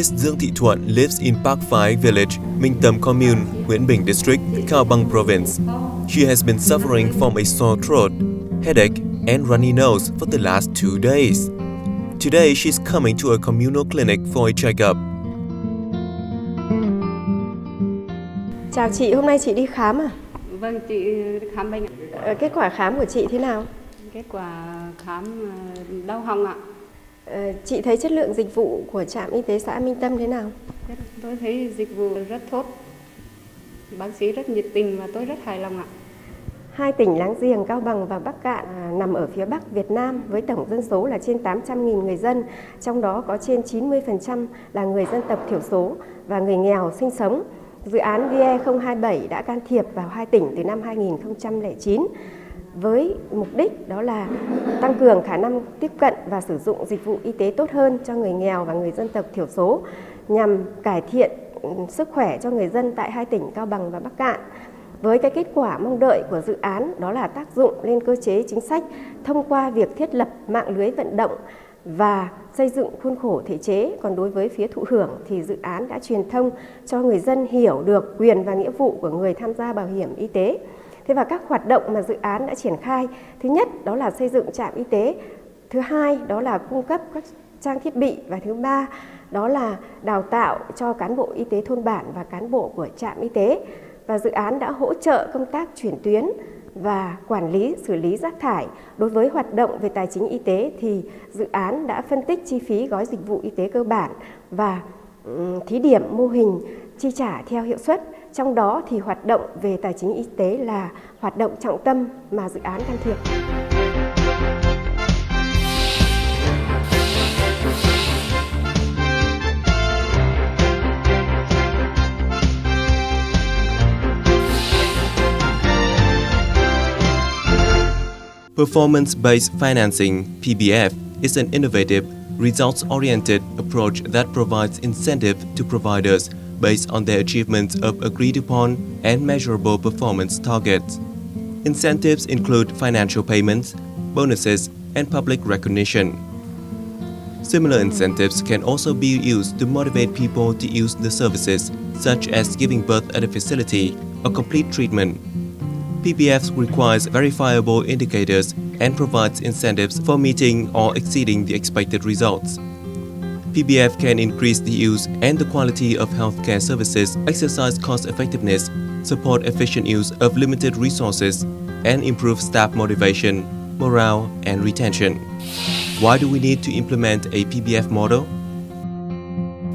Miss Dương Thị Thuận lives in Park Phái Village, Minh Tâm Commune, Nguyễn Bình District, Cao Bằng Province. She has been suffering from a sore throat, headache, and runny nose for the last 2 days. Today, she's coming to a communal clinic for a checkup. Chào chị, hôm nay chị đi khám à? Vâng, chị khám bệnh ạ. Kết quả khám của chị thế nào? Kết quả khám đau họng ạ. Chị thấy chất lượng dịch vụ của trạm y tế xã Minh Tâm thế nào? Tôi thấy dịch vụ rất tốt. Bác sĩ rất nhiệt tình và tôi rất hài lòng ạ. Hai tỉnh láng giềng Cao Bằng và Bắc Kạn nằm ở phía Bắc Việt Nam với tổng dân số là trên 800.000 người dân, trong đó có trên 90% là người dân tộc thiểu số và người nghèo sinh sống. Dự án VIE027 đã can thiệp vào hai tỉnh từ năm 2009 với mục đích đó là tăng cường khả năng tiếp cận và sử dụng dịch vụ y tế tốt hơn cho người nghèo và người dân tộc thiểu số nhằm cải thiện sức khỏe cho người dân tại hai tỉnh Cao Bằng và Bắc Kạn. Với cái kết quả mong đợi của dự án đó là tác dụng lên cơ chế chính sách thông qua việc thiết lập mạng lưới vận động và xây dựng khuôn khổ thể chế. Còn đối với phía thụ hưởng thì dự án đã truyền thông cho người dân hiểu được quyền và nghĩa vụ của người tham gia bảo hiểm y tế. Thế và các hoạt động mà dự án đã triển khai, thứ nhất đó là xây dựng trạm y tế, thứ hai đó là cung cấp các trang thiết bị và thứ ba đó là đào tạo cho cán bộ y tế thôn bản và cán bộ của trạm y tế. Và dự án đã hỗ trợ công tác chuyển tuyến và quản lý xử lý rác thải. Đối với hoạt động về tài chính y tế thì dự án đã phân tích chi phí gói dịch vụ y tế cơ bản và thí điểm mô hình chi trả theo hiệu suất. Trong đó thì hoạt động về tài chính y tế là hoạt động trọng tâm mà dự án can thiệp. Performance-based financing, PBF, is an innovative, results-oriented approach that provides incentive to providers based on their achievements of agreed-upon and measurable performance targets. Incentives include financial payments, bonuses, and public recognition. Similar incentives can also be used to motivate people to use the services, such as giving birth at a facility or complete treatment. PBF requires verifiable indicators and provides incentives for meeting or exceeding the expected results. PBF can increase the use and the quality of healthcare services, exercise cost effectiveness, support efficient use of limited resources, and improve staff motivation, morale, and retention. Why do we need to implement a PBF model?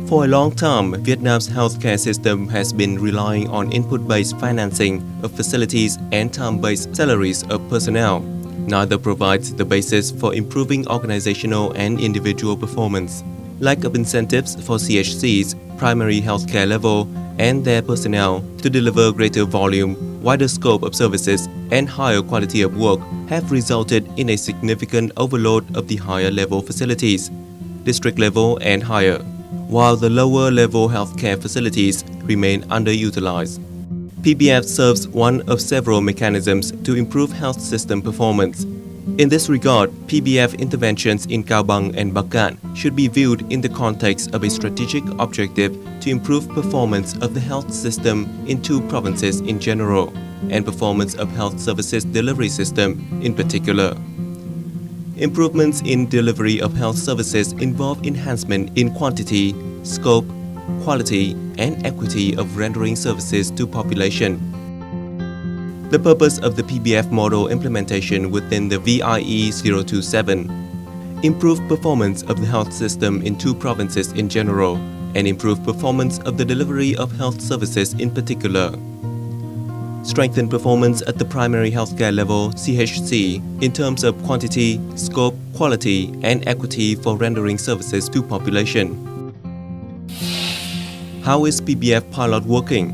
For a long time, Vietnam's healthcare system has been relying on input-based financing of facilities and time-based salaries of personnel. Neither provides the basis for improving organizational and individual performance. Lack of incentives for CHCs, primary healthcare level, and their personnel to deliver greater volume, wider scope of services, and higher quality of work have resulted in a significant overload of the higher level facilities, district level and higher, while the lower level healthcare facilities remain underutilized. PBF serves one of several mechanisms to improve health system performance. In this regard, PBF interventions in Cao Bằng and Bắc Kạn should be viewed in the context of a strategic objective to improve performance of the health system in two provinces in general, and performance of health services delivery system in particular. Improvements in delivery of health services involve enhancement in quantity, scope, quality, and equity of rendering services to population. The purpose of the PBF model implementation within the VIE027: improve performance of the health system in two provinces in general, and improve performance of the delivery of health services in particular. Strengthen performance at the primary healthcare level (CHC) in terms of quantity, scope, quality, and equity for rendering services to population. How is PBF pilot working?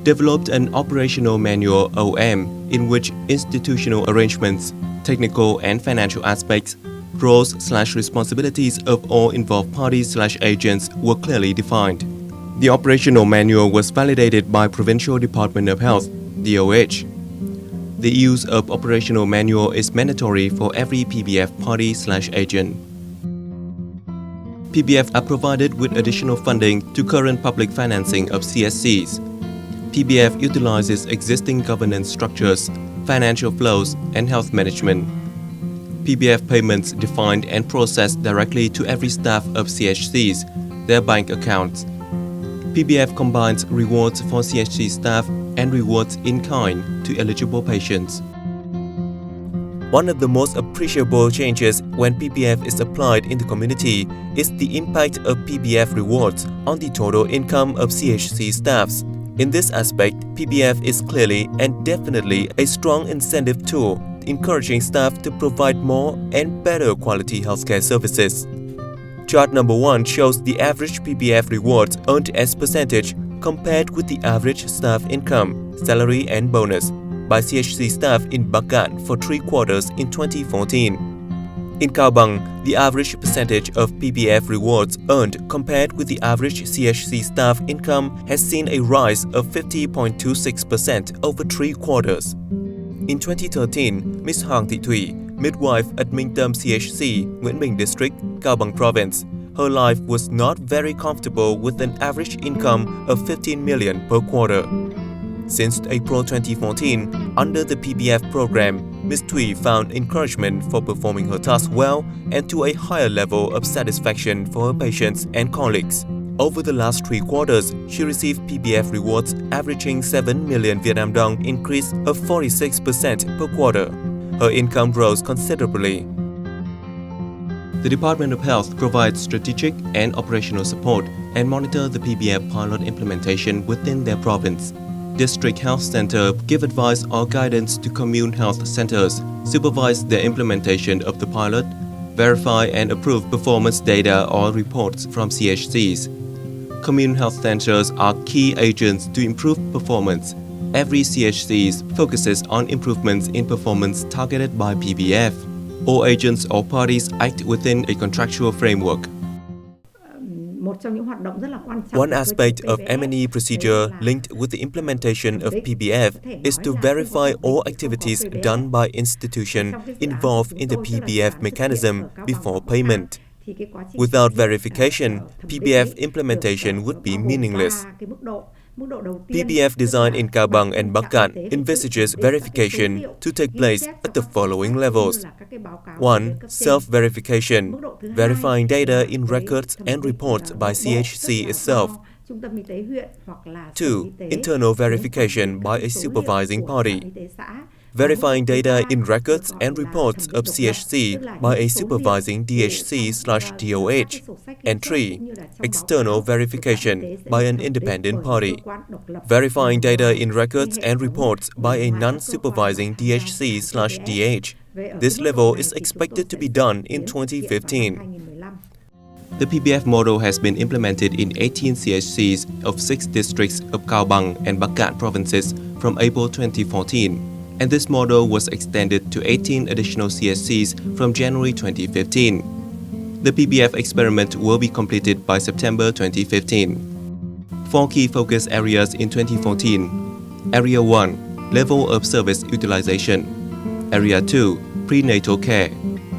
Developed an operational manual (OM) in which institutional arrangements, technical and financial aspects, roles/responsibilities of all involved parties/agents were clearly defined. The operational manual was validated by Provincial Department of Health, DOH. The use of operational manual is mandatory for every PBF party/agent. PBF are provided with additional funding to current public financing of CSCs. PBF utilizes existing governance structures, financial flows, and health management. PBF payments defined and processed directly to every staff of CHCs, their bank accounts. PBF combines rewards for CHC staff and rewards in kind to eligible patients. One of the most appreciable changes when PBF is applied in the community is the impact of PBF rewards on the total income of CHC staffs. In this aspect, PBF is clearly and definitely a strong incentive tool, encouraging staff to provide more and better quality healthcare services. Chart number 1 shows the average PBF rewards earned as percentage compared with the average staff income, salary and bonus by CHC staff in Bagan for 3 quarters in 2014. In Cao Bang, the average percentage of PBF rewards earned compared with the average CHC staff income has seen a rise of 50.26% over 3 quarters. In 2013, Ms. Hoàng Thị Thủy, midwife at Minh Tâm CHC, Nguyễn Bình District, Cao Bang Province, her life was not very comfortable with an average income of 15 million per quarter. Since April 2014, under the PBF program, Ms. Thủy found encouragement for performing her task well and to a higher level of satisfaction for her patients and colleagues. Over the last 3 quarters, she received PBF rewards averaging 7 million Vietnam dong, increase of 46% per quarter. Her income rose considerably. The Department of Health provides strategic and operational support and monitor the PBF pilot implementation within their province. District Health Center give advice or guidance to commune health centers, supervise the implementation of the pilot, verify and approve performance data or reports from CHCs. Commune health centers are key agents to improve performance. Every CHC focuses on improvements in performance targeted by PBF. All agents or parties act within a contractual framework. One aspect of M&E procedure linked with the implementation of PBF is to verify all activities done by institution involved in the PBF mechanism before payment. Without verification, PBF implementation would be meaningless. PBF design in Cao Bang and Bagan envisages verification to take place at the following levels. 1. Self-verification, verifying data in records and reports by CHC itself. 2. Internal verification by a supervising party, verifying data in records and reports of CHC by a supervising DHC/DOH. And 3. External verification by an independent party, verifying data in records and reports by a non-supervising DHC/DH. This level is expected to be done in 2015. The PBF model has been implemented in 18 CHCs of 6 districts of Cao Bang and Bagan provinces from April 2014. And this model was extended to 18 additional CSCs from January 2015. The PBF experiment will be completed by September 2015. 4 key focus areas in 2014. Area 1. Level of service utilization. Area 2. Prenatal care.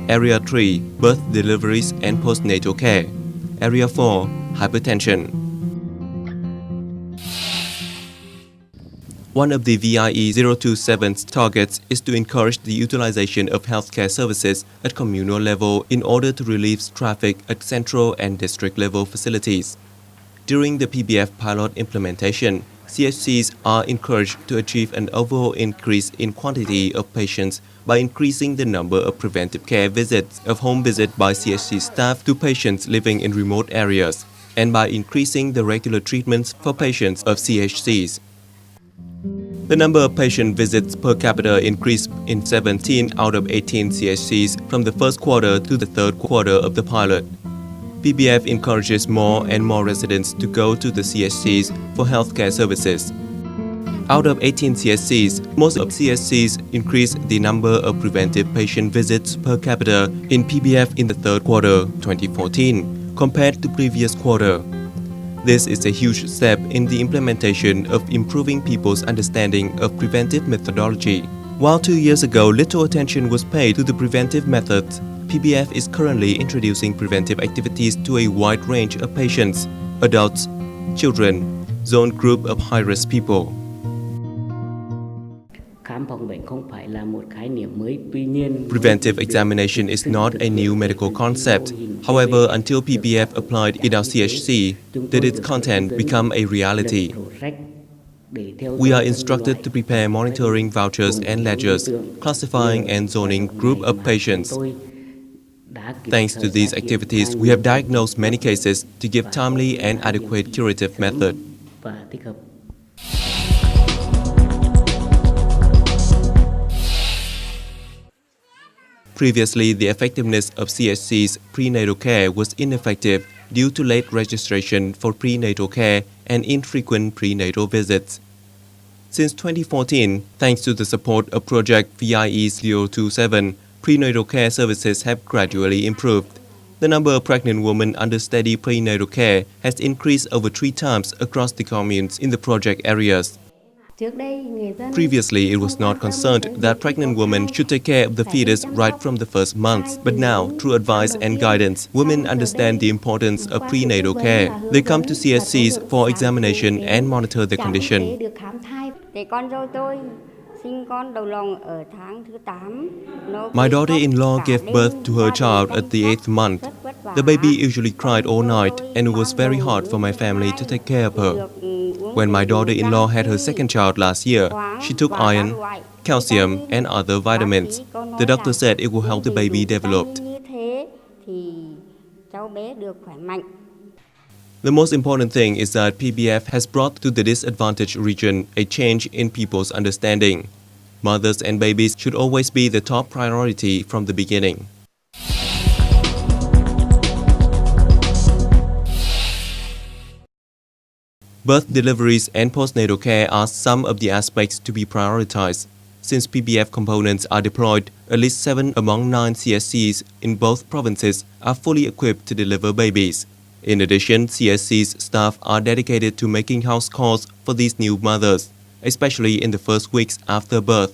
Area 3. Birth deliveries and postnatal care. Area 4. Hypertension. One of the VIE027's targets is to encourage the utilization of healthcare services at communal level in order to relieve traffic at central and district level facilities. During the PBF pilot implementation, CHCs are encouraged to achieve an overall increase in quantity of patients by increasing the number of preventive care visits of home visit by CHC staff to patients living in remote areas, and by increasing the regular treatments for patients of CHCs. The number of patient visits per capita increased in 17 out of 18 CHCs from the first quarter to the third quarter of the pilot. PBF encourages more and more residents to go to the CHCs for healthcare services. Out of 18 CHCs, most of CHCs increased the number of preventive patient visits per capita in PBF in the third quarter 2014 compared to previous quarter. This is a huge step in the implementation of improving people's understanding of preventive methodology. While 2 years ago little attention was paid to the preventive methods, PBF is currently introducing preventive activities to a wide range of patients, adults, children, zone group of high-risk people. Khám phòng bệnh không phải là một khái niệm mới, tuy nhiên Preventive examination is not a new medical concept. However, until PBF applied in our CHC, did its content become a reality. We are instructed to prepare monitoring vouchers and ledgers, classifying and zoning group of patients. Thanks to these activities, we have diagnosed many cases to give timely and adequate curative method. Previously, the effectiveness of CHC's prenatal care was ineffective due to late registration for prenatal care and infrequent prenatal visits. Since 2014, thanks to the support of project VIE027, prenatal care services have gradually improved. The number of pregnant women under steady prenatal care has increased over 3 times across the communes in the project areas. Previously, it was not concerned that pregnant women should take care of the fetus right from the first months. But now, through advice and guidance, women understand the importance of prenatal care. They come to CSCs for examination and monitor their condition. My daughter-in-law gave birth to her child at the 8th month. The baby usually cried all night, and it was very hard for my family to take care of her. When my daughter-in-law had her second child last year, she took iron, calcium, and other vitamins. The doctor said it will help the baby develop. The most important thing is that PBF has brought to the disadvantaged region a change in people's understanding. Mothers and babies should always be the top priority from the beginning. Birth, deliveries, and postnatal care are some of the aspects to be prioritized. Since PBF components are deployed, at least 7 among 9 CSCs in both provinces are fully equipped to deliver babies. In addition, CSC's staff are dedicated to making house calls for these new mothers, especially in the first weeks after birth.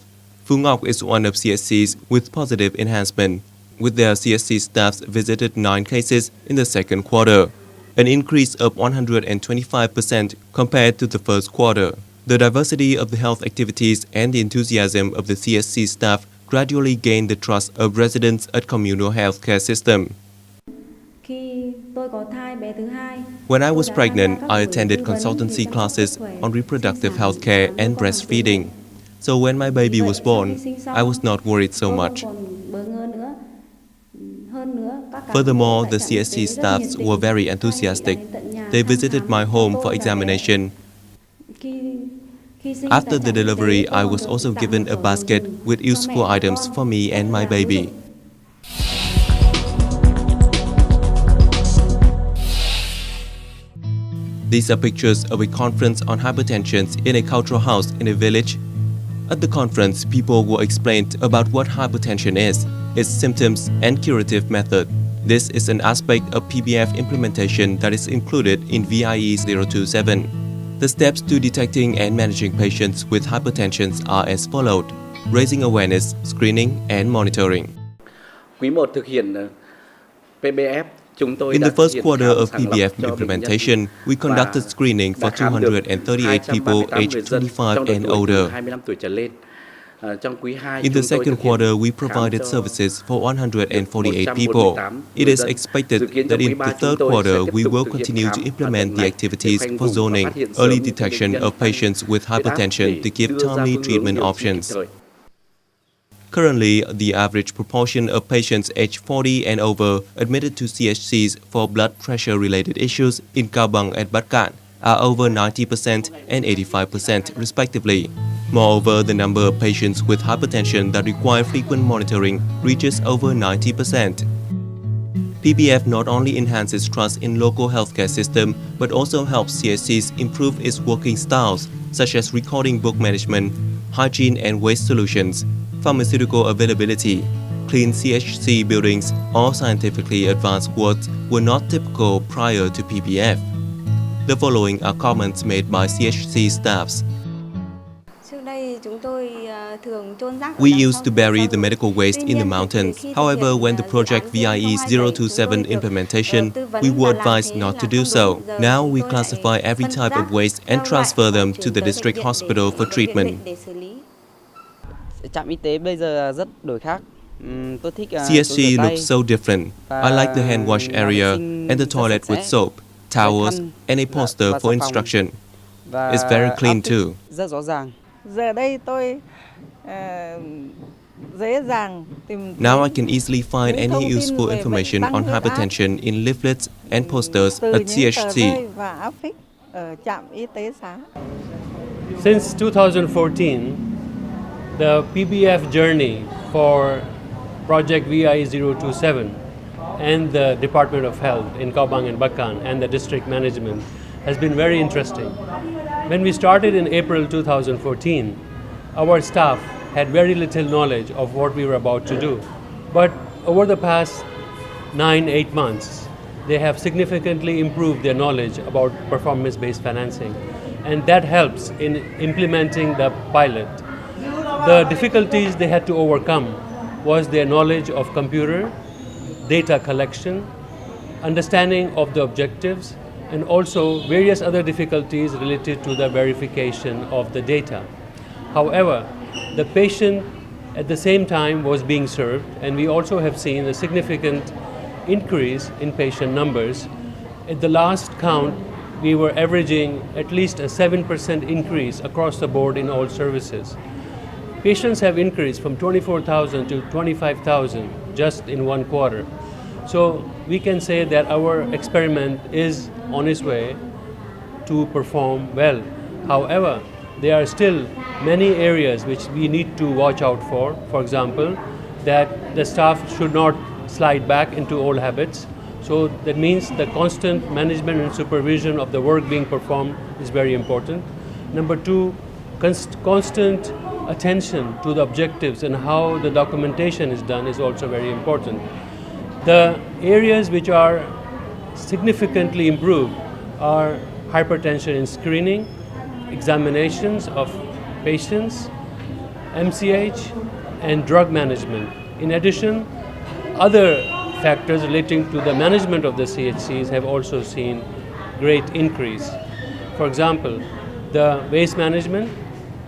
Phú Ngọc is one of CSCs with positive enhancement, with their CSC staffs visited 9 cases in the second quarter, an increase of 125% compared to the first quarter. The diversity of the health activities and the enthusiasm of the CSC staff gradually gained the trust of residents at communal healthcare system. When I was pregnant, I attended consultancy classes on reproductive health care and breastfeeding. So when my baby was born, I was not worried so much. Furthermore, the CSC staffs were very enthusiastic. They visited my home for examination. After the delivery, I was also given a basket with useful items for me and my baby. These are pictures of a conference on hypertension in a cultural house in a village. At the conference, people were explained about what hypertension is, its symptoms, and curative method. This is an aspect of PBF implementation that is included in VIE027. The steps to detecting and managing patients with hypertension are as follows: raising awareness, screening, and monitoring. Quý 1 thực hiện PBF. In the first quarter of PBF implementation, we conducted screening for 238 people aged 25 and older. In the second quarter, we provided services for 148 people. It is expected that in the third quarter, we will continue to implement the activities for zoning, early detection of patients with hypertension to give timely treatment options. Currently, the average proportion of patients aged 40 and over admitted to CHCs for blood pressure-related issues in Cao Bằng and Bắc Cạn are over 90% and 85% respectively. Moreover, the number of patients with hypertension that require frequent monitoring reaches over 90%. PBF not only enhances trust in local healthcare system, but also helps CSCs improve its working styles, such as recording book management, hygiene and waste solutions, pharmaceutical availability. Clean CHC buildings or scientifically advanced wards were not typical prior to PBF. The following are comments made by CHC staffs. We used to bury the medical waste in the mountains. However, when the project VIE027 implementation, we were advised not to do so. Now we classify every type of waste and transfer them to the district hospital for treatment. Trạm y tế bây giờ rất đổi khác. Tôi thích CSC looks so different. I like the hand wash area and the toilet with soap, towels, and a poster for instruction. It's very clean too. Rất rõ ràng. Giờ đây tôi dễ dàng tìm. Now I can easily find any useful information on hypertension in leaflets and posters at CHC. Và áp phích ở trạm y tế xã. Since 2014, the PBF journey for Project VIE027 and the Department of Health in Cao Bang and Bacan and the district management has been very interesting. When we started in April 2014, our staff had very little knowledge of what we were about to do. But over the past 9-8 months, they have significantly improved their knowledge about performance-based financing, and that helps in implementing the pilot. The difficulties they had to overcome was their knowledge of computer, data collection, understanding of the objectives, and also various other difficulties related to the verification of the data. However, the patient at the same time was being served, and we also have seen a significant increase in patient numbers. At the last count, we were averaging at least a 7% increase across the board in all services. Patients have increased from 24,000 to 25,000 just in one quarter. So we can say that our experiment is on its way to perform well. However, there are still many areas which we need to watch out for. For example, that the staff should not slide back into old habits. So that means the constant management and supervision of the work being performed is very important. Number two, constant attention to the objectives and how the documentation is done is also very important. The areas which are significantly improved are hypertension in screening, examinations of patients, MCH, and drug management. In addition, other factors relating to the management of the CHCs have also seen great increase. For example, the waste management,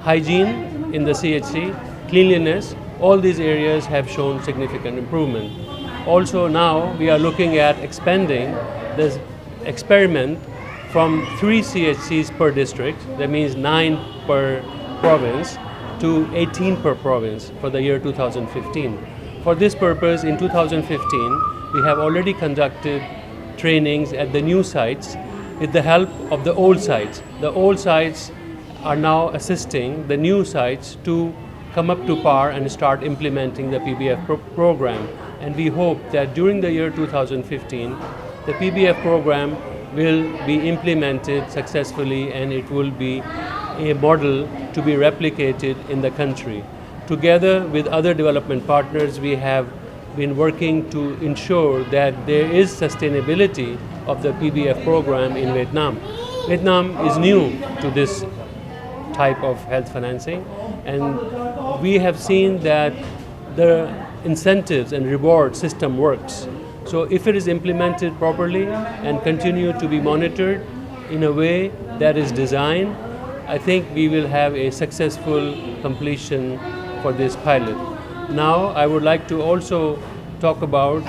hygiene in the CHC, cleanliness, all these areas have shown significant improvement. Also now we are looking at expanding this experiment from 3 CHCs per district, that means 9 per province, to 18 per province for the year 2015. For this purpose, in 2015, we have already conducted trainings at the new sites with the help of the old sites. The old sites are now assisting the new sites to come up to par and start implementing the PBF program. And we hope that during the year 2015, the PBF program will be implemented successfully and it will be a model to be replicated in the country. Together with other development partners, we have been working to ensure that there is sustainability of the PBF program in Vietnam. Vietnam is new to this type of health financing, and we have seen that the incentives and reward system works. So if it is implemented properly and continue to be monitored in a way that is designed, I think we will have a successful completion for this pilot. Now I would like to also talk about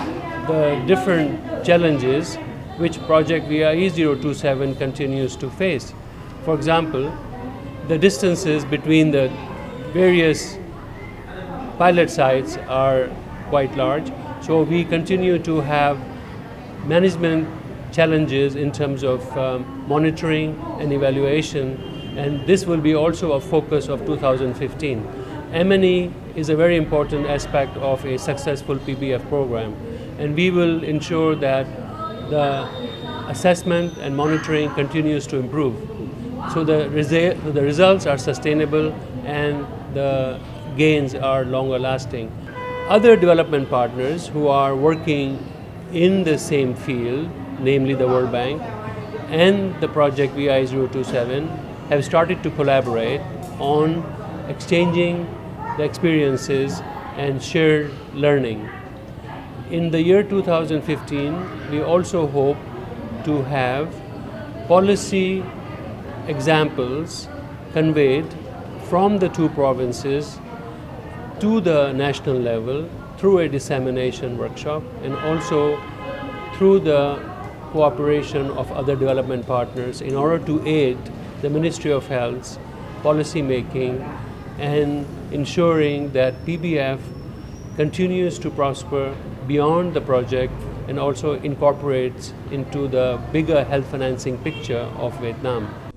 the different challenges which Project VIE027 continues to face. For example, the distances between the various pilot sites are quite large, so we continue to have management challenges in terms of monitoring and evaluation, and this will be also a focus of 2015. M&E is a very important aspect of a successful PBF program, and we will ensure that the assessment and monitoring continues to improve. So the results are sustainable and the gains are longer lasting. Other development partners who are working in the same field, namely the World Bank and the project VIE027, have started to collaborate on exchanging the experiences and shared learning. In the year 2015, we also hope to have policy examples conveyed from the two provinces to the national level through a dissemination workshop and also through the cooperation of other development partners in order to aid the Ministry of Health's policy making and ensuring that PBF continues to prosper beyond the project and also incorporates into the bigger health financing picture of Vietnam.